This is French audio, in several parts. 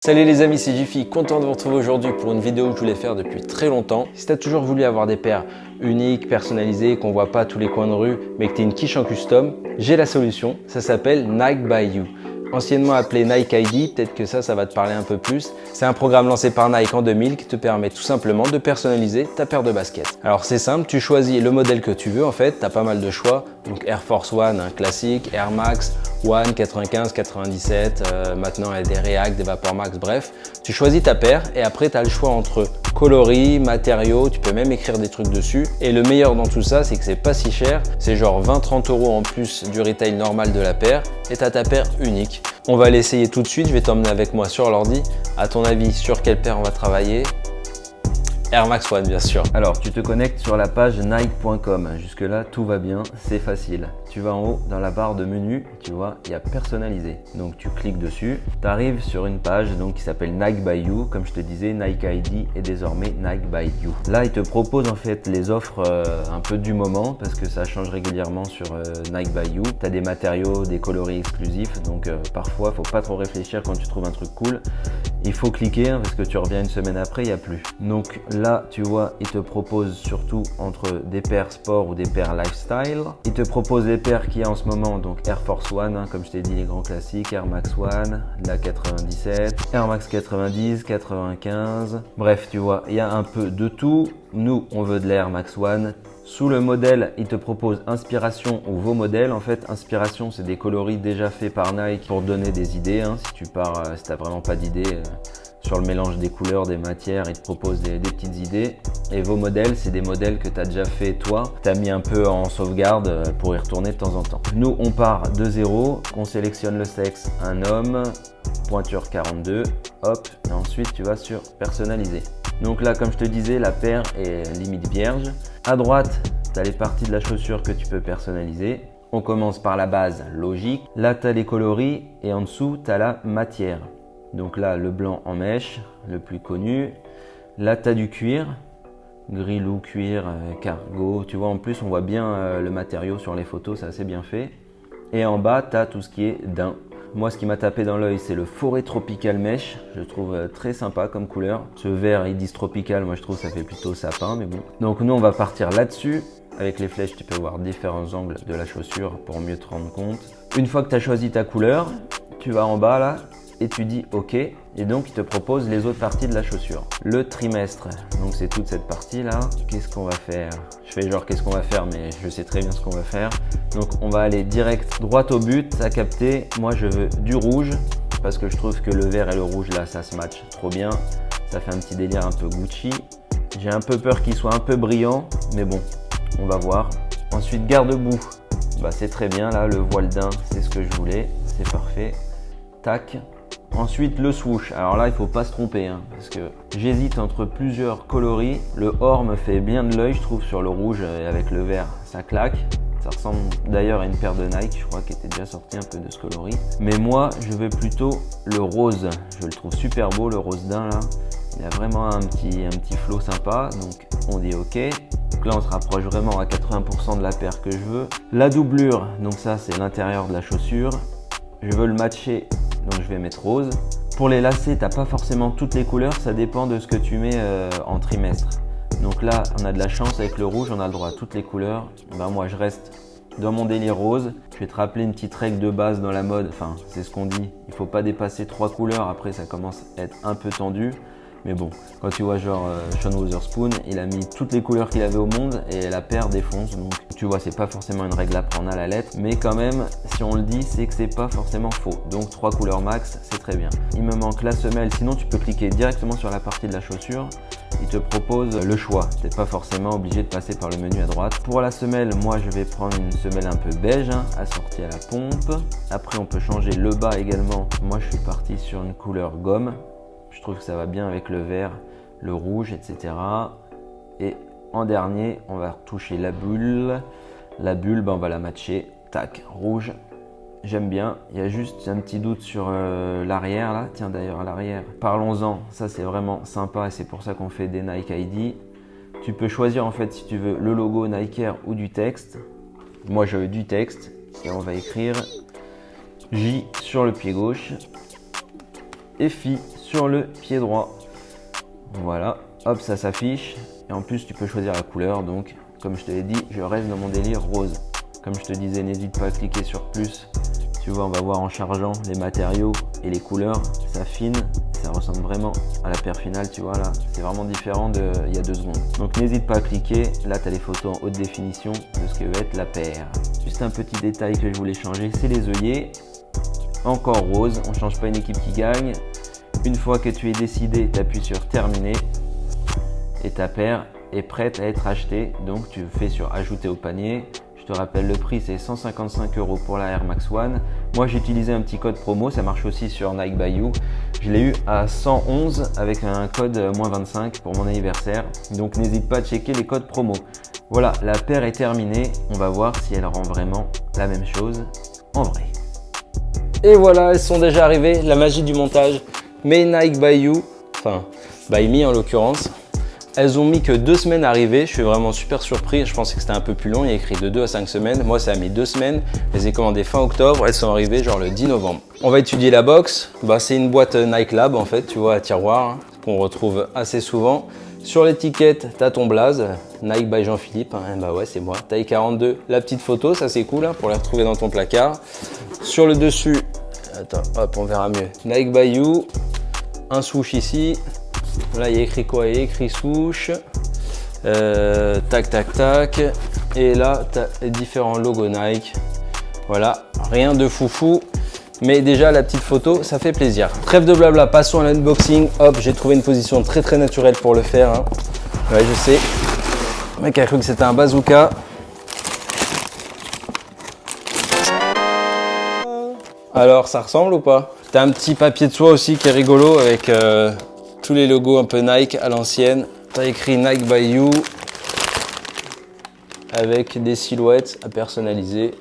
Salut les amis, c'est Jiffy, content de vous retrouver aujourd'hui pour une vidéo que je voulais faire depuis très longtemps. Si tu as toujours voulu avoir des paires uniques, personnalisées, qu'on voit pas à tous les coins de rue, mais que tu es une quiche en custom, j'ai la solution, ça s'appelle Nike by You. Anciennement appelé Nike ID, peut-être que ça va te parler un peu plus. C'est un programme lancé par Nike en 2000 qui te permet tout simplement de personnaliser ta paire de baskets. Alors c'est simple, tu choisis le modèle que tu veux en fait, tu as pas mal de choix. Donc Air Force One, un classique, Air Max, One, 95, 97, maintenant il y a des React, des Vapor Max, bref. Tu choisis ta paire et après tu as le choix entre coloris, matériaux, tu peux même écrire des trucs dessus. Et le meilleur dans tout ça, c'est que c'est pas si cher, c'est genre 20-30 € en plus du retail normal de la paire et tu as ta paire unique. On va l'essayer tout de suite, je vais t'emmener avec moi sur l'ordi. À ton avis, sur quelle paire on va travailler? Air Max One, bien sûr. Alors, tu te connectes sur la page nike.com. Jusque-là, tout va bien, c'est facile. Tu vas en haut dans la barre de menu, tu vois, il y a personnalisé. Donc, tu cliques dessus. Tu arrives sur une page donc, qui s'appelle Nike by You. Comme je te disais, Nike ID est désormais Nike by You. Là, il te propose en fait les offres un peu du moment parce que ça change régulièrement sur Nike by You. Tu as des matériaux, des coloris exclusifs. Donc, parfois, faut pas trop réfléchir quand tu trouves un truc cool. Il faut cliquer parce que tu reviens une semaine après, il n'y a plus. Donc là, tu vois, il te propose surtout entre des paires sport ou des paires lifestyle. Il te propose les paires qu'il y a en ce moment, donc Air Force One, comme je t'ai dit, les grands classiques, Air Max One, la 97, Air Max 90, 95. Bref, tu vois, il y a un peu de tout. Nous, on veut de l'Air Max One. Sous le modèle, il te propose inspiration ou vos modèles. En fait, inspiration, c'est des coloris déjà faits par Nike pour te donner des idées. Si tu pars, si tu n'as vraiment pas d'idées sur le mélange des couleurs, des matières, il te propose des petites idées. Et vos modèles, c'est des modèles que tu as déjà fait toi. Tu as mis un peu en sauvegarde pour y retourner de temps en temps. Nous, on part de zéro. On sélectionne le sexe, un homme, pointure 42. Hop, et ensuite, tu vas sur personnaliser. Donc là, comme je te disais, la paire est limite vierge. À droite, tu as les parties de la chaussure que tu peux personnaliser. On commence par la base logique. Là, tu as les coloris et en dessous, tu as la matière. Donc là, le blanc en mèche, le plus connu. Là, tu as du cuir, grillou, cuir, cargo. Tu vois, en plus, on voit bien le matériau sur les photos, c'est assez bien fait. Et en bas, tu as tout ce qui est daim. Moi, ce qui m'a tapé dans l'œil, c'est le forêt tropical mèche. Je trouve très sympa comme couleur. Ce vert, ils disent tropical. Moi, je trouve ça fait plutôt sapin, mais bon. Donc, nous, on va partir là-dessus. Avec les flèches, tu peux voir différents angles de la chaussure pour mieux te rendre compte. Une fois que tu as choisi ta couleur, tu vas en bas là et tu dis OK. Et donc, il te propose les autres parties de la chaussure. Le trimestre, donc c'est toute cette partie là. Qu'est-ce qu'on va faire? Je fais genre qu'est-ce qu'on va faire, mais je sais très bien ce qu'on va faire. Donc, on va aller direct droit au but, à capter. Moi, je veux du rouge parce que je trouve que le vert et le rouge là, ça se match trop bien. Ça fait un petit délire un peu Gucci. J'ai un peu peur qu'il soit un peu brillant, mais bon, on va voir. Ensuite, garde-boue. Bah, c'est très bien là, le voile daim, c'est ce que je voulais. C'est parfait. Tac. Ensuite, le swoosh. Alors là, il faut pas se tromper parce que j'hésite entre plusieurs coloris. Le or me fait bien de l'œil, je trouve, sur le rouge et avec le vert, ça claque. Ça ressemble d'ailleurs à une paire de Nike, je crois, qui était déjà sortie un peu de ce coloris. Mais moi, je veux plutôt le rose. Je le trouve super beau, le rose daim là. Il a vraiment un petit flow sympa. Donc, on dit OK. Donc là, on se rapproche vraiment à 80% de la paire que je veux. La doublure, donc ça, c'est l'intérieur de la chaussure. Je veux le matcher. Donc je vais mettre rose. Pour les lacets, tu n'as pas forcément toutes les couleurs, ça dépend de ce que tu mets en trimestre. Donc là, on a de la chance avec le rouge, on a le droit à toutes les couleurs. Ben, moi, je reste dans mon délire rose. Je vais te rappeler une petite règle de base dans la mode, enfin c'est ce qu'on dit. Il ne faut pas dépasser 3 couleurs, après ça commence à être un peu tendu. Mais bon, quand tu vois genre Sean Wotherspoon, il a mis toutes les couleurs qu'il avait au monde et la paire défonce. Donc tu vois, c'est pas forcément une règle à prendre à la lettre. Mais quand même, si on le dit, c'est que c'est pas forcément faux. Donc 3 couleurs max, c'est très bien. Il me manque la semelle, sinon tu peux cliquer directement sur la partie de la chaussure. Il te propose le choix. Tu n'es pas forcément obligé de passer par le menu à droite. Pour la semelle, moi je vais prendre une semelle un peu beige, assortie à la pompe. Après, on peut changer le bas également. Moi, je suis parti sur une couleur gomme. Je trouve que ça va bien avec le vert, le rouge, etc. Et en dernier, on va toucher la bulle. La bulle, ben, on va la matcher. Tac, rouge. J'aime bien. Il y a juste un petit doute sur l'arrière là. Tiens, d'ailleurs, à l'arrière, parlons-en. Ça, c'est vraiment sympa et c'est pour ça qu'on fait des Nike ID. Tu peux choisir en fait si tu veux le logo Nike Air ou du texte. Moi, je veux du texte et on va écrire J sur le pied gauche et FI sur le pied droit. Voilà, hop, ça s'affiche. Et en plus, tu peux choisir la couleur. Donc, comme je te l'ai dit, je reste dans mon délire rose. Comme je te disais, n'hésite pas à cliquer sur plus. Tu vois, on va voir en chargeant les matériaux et les couleurs. Ça affine, ça ressemble vraiment à la paire finale. Tu vois là, c'est vraiment différent d'il y a 2 secondes. Donc, n'hésite pas à cliquer. Là, tu as les photos en haute définition de ce que va être la paire. Juste un petit détail que je voulais changer, c'est les œillets. Encore rose, on ne change pas une équipe qui gagne. Une fois que tu es décidé, tu appuies sur terminer et ta paire est prête à être achetée. Donc tu fais sur ajouter au panier. Je te rappelle le prix, c'est 155 € pour la Air Max One. Moi j'ai utilisé un petit code promo, ça marche aussi sur Nike by You. Je l'ai eu à 111 avec un code -25 pour mon anniversaire. Donc n'hésite pas à checker les codes promo. Voilà, la paire est terminée. On va voir si elle rend vraiment la même chose en vrai. Et voilà, elles sont déjà arrivées, la magie du montage. Mais Nike by You, enfin by me en l'occurrence, elles ont mis que 2 semaines à arriver. Je suis vraiment super surpris. Je pensais que c'était un peu plus long. Il y a écrit de 2 à 5 semaines. Moi, ça a mis 2 semaines. Je les ai commandées fin octobre. Elles sont arrivées genre le 10 novembre. On va étudier la box. C'est une boîte Nike Lab en fait, tu vois, à tiroir, hein, qu'on retrouve assez souvent. Sur l'étiquette, tu as ton blaze, Nike by Jean-Philippe. Hein, bah ouais, c'est moi. Taille 42. La petite photo, ça c'est cool hein, pour la retrouver dans ton placard. Sur le dessus, attends, hop, on verra mieux. Nike by You. Un swoosh ici. Là, il y a écrit quoi? Il y a écrit swoosh. Tac, tac, tac. Et là, tu as les différents logos Nike. Voilà, rien de foufou. Mais déjà, la petite photo, ça fait plaisir. Trêve de blabla, passons à l'unboxing. Hop, j'ai trouvé une position très naturelle pour le faire. Hein. Ouais, je sais. Le mec a cru que c'était un bazooka. Alors, ça ressemble ou pas? T'as un petit papier de soie aussi qui est rigolo avec tous les logos un peu Nike à l'ancienne. T'as écrit Nike by You avec des silhouettes à personnaliser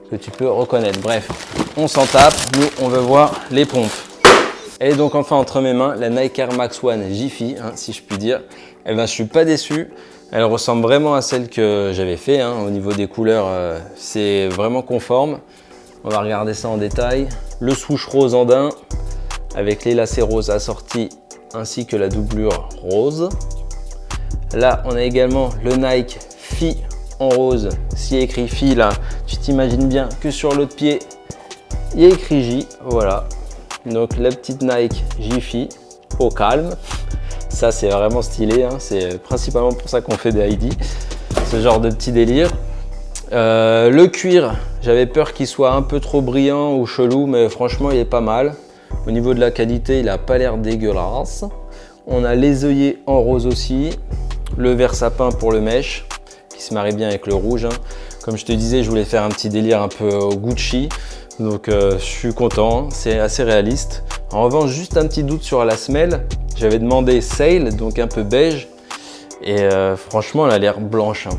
que tu peux reconnaître. Bref, on s'en tape. Nous, on veut voir les pompes. Et donc enfin entre mes mains, la Nike Air Max One Jiffy, hein, si je puis dire. Eh ben, je suis pas déçu. Elle ressemble vraiment à celle que j'avais fait. Hein. Au niveau des couleurs, c'est vraiment conforme. On va regarder ça en détail. Le swoosh rose andin avec les lacets roses assortis ainsi que la doublure rose. Là, on a également le Nike Phi en rose. S'il y a écrit Phi là, tu t'imagines bien que sur l'autre pied, il y a écrit J. Voilà. Donc la petite Nike Jiffy au calme. Ça, c'est vraiment stylé. Hein. C'est principalement pour ça qu'on fait des ID. Ce genre de petit délire. Le cuir, j'avais peur qu'il soit un peu trop brillant ou chelou, mais franchement il est pas mal. Au niveau de la qualité, il n'a pas l'air dégueulasse. On a les œillets en rose aussi. Le vert sapin pour le mèche, qui se marie bien avec le rouge. Hein. Comme je te disais, je voulais faire un petit délire un peu Gucci. Donc je suis content, hein. C'est assez réaliste. En revanche, juste un petit doute sur la semelle. J'avais demandé Sail, donc un peu beige. Et franchement, elle a l'air blanche. Hein.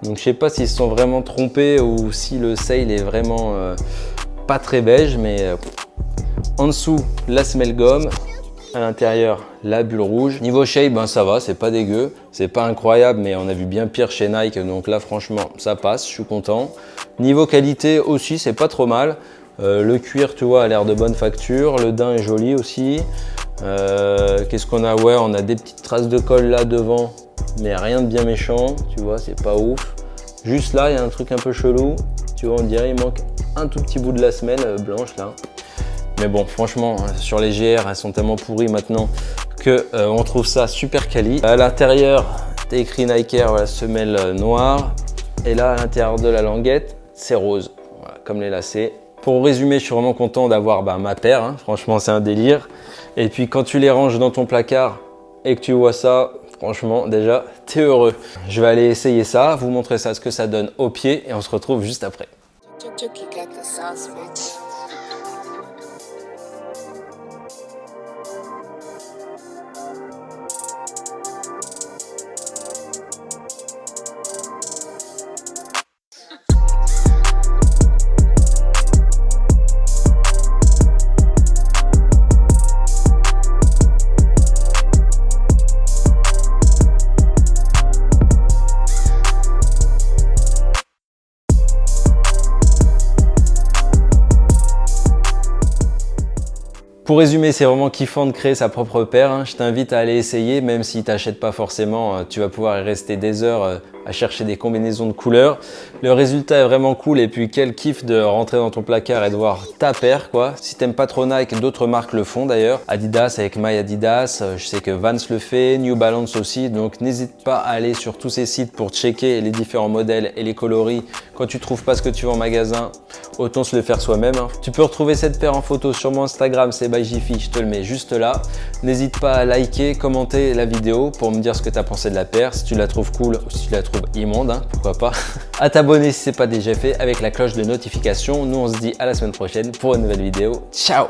Donc je sais pas s'ils se sont vraiment trompés ou si le Sail est vraiment pas très beige, mais en dessous la semelle gomme, à l'intérieur la bulle rouge. Niveau shape, ben, ça va, c'est pas dégueu, c'est pas incroyable, mais on a vu bien pire chez Nike, donc là franchement ça passe, je suis content. Niveau qualité aussi, c'est pas trop mal. Le cuir, tu vois, a l'air de bonne facture, le daim est joli aussi. Qu'est-ce qu'on a? Ouais, on a des petites traces de colle là devant, mais rien de bien méchant, tu vois, c'est pas ouf. Juste là, il y a un truc un peu chelou, tu vois, on dirait il manque un tout petit bout de la semelle blanche là. Mais bon, franchement, sur les GR, elles sont tellement pourries maintenant que on trouve ça super quali. À l'intérieur, t'as écrit Nike Air, voilà, semelle noire. Et là, à l'intérieur de la languette, c'est rose, voilà, comme les lacets. Pour résumer, je suis vraiment content d'avoir ma paire, hein. Franchement, c'est un délire. Et puis, quand tu les ranges dans ton placard et que tu vois ça, franchement, déjà, t'es heureux. Je vais aller essayer ça, vous montrer ça, ce que ça donne au pied et on se retrouve juste après. Pour résumer, c'est vraiment kiffant de créer sa propre paire, hein. Je t'invite à aller essayer, même si tu n'achètes pas forcément, tu vas pouvoir y rester des heures à chercher des combinaisons de couleurs. Le résultat est vraiment cool et puis quel kiff de rentrer dans ton placard et de voir ta paire quoi. Si t'aimes pas trop Nike, d'autres marques le font d'ailleurs. Adidas avec My Adidas, je sais que Vans le fait, New Balance aussi, donc n'hésite pas à aller sur tous ces sites pour checker les différents modèles et les coloris. Quand tu trouves pas ce que tu veux en magasin, autant se le faire soi-même, hein. Tu peux retrouver cette paire en photo sur mon Instagram, c'est by Jiffy, je te le mets juste là. N'hésite pas à liker, commenter la vidéo pour me dire ce que tu as pensé de la paire, si tu la trouves cool ou si tu la trouves immonde, hein, pourquoi pas. À t'abonner si ce n'est pas déjà fait avec la cloche de notification. Nous on se dit à la semaine prochaine pour une nouvelle vidéo. Ciao!